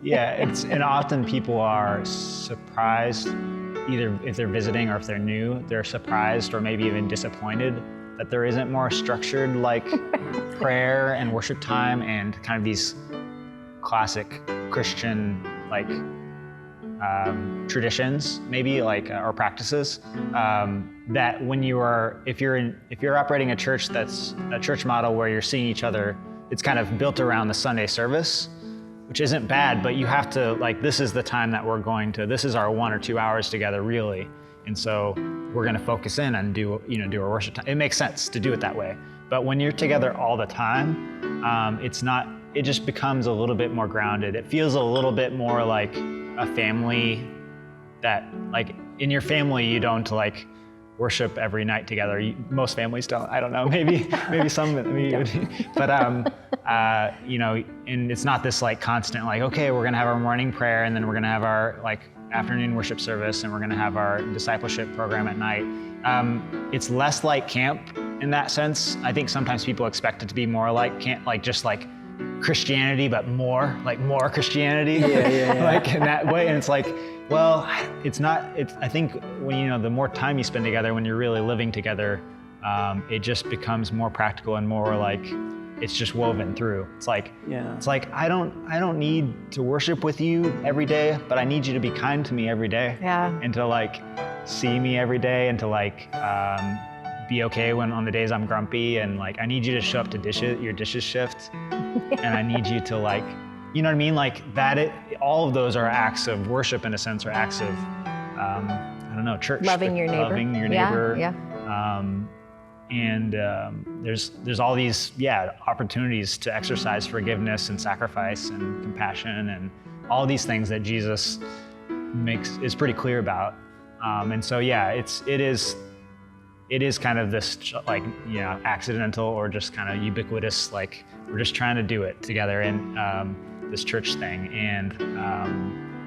and often people are surprised, either if they're visiting or if they're new, they're surprised or maybe even disappointed that there isn't more structured like prayer and worship time and kind of these classic Christian like traditions, maybe like or practices that when if you're operating a church that's a church model where you're seeing each other, it's kind of built around the Sunday service, which isn't bad, but you have to like, this is the time that this is our 1 or 2 hours together really. And so we're going to focus in and do our worship time. It makes sense to do it that way. But when you're together all the time, it just becomes a little bit more grounded. It feels a little bit more like a family that like in your family, you don't like worship every night together. Most families don't, I don't know, maybe some, but and it's not this like constant, like, okay, we're going to have our morning prayer and then we're going to have our like afternoon worship service and we're going to have our discipleship program at night. It's less like camp in that sense. I think sometimes people expect it to be more like camp, like just like Christianity, but more Christianity, yeah. Like in that way. And it's like, well, it's not, I think when, the more time you spend together, when you're really living together, it just becomes more practical and more like, it's just woven through. It's like, I don't need to worship with you every day, but I need you to be kind to me every day. Yeah. And to like see me every day and to like, be okay when on the days I'm grumpy, and like I need you to show up to your dishes shift, and I need you to like, you know what I mean, like that. All of those are acts of worship in a sense, or acts of I don't know, church. Loving your neighbor. Yeah. And there's all these opportunities to exercise forgiveness and sacrifice and compassion and all these things that Jesus is pretty clear about. And so it is kind of this like, accidental or just kind of ubiquitous, like we're just trying to do it together in this church thing. And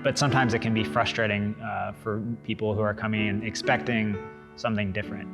but sometimes it can be frustrating for people who are coming in expecting something different.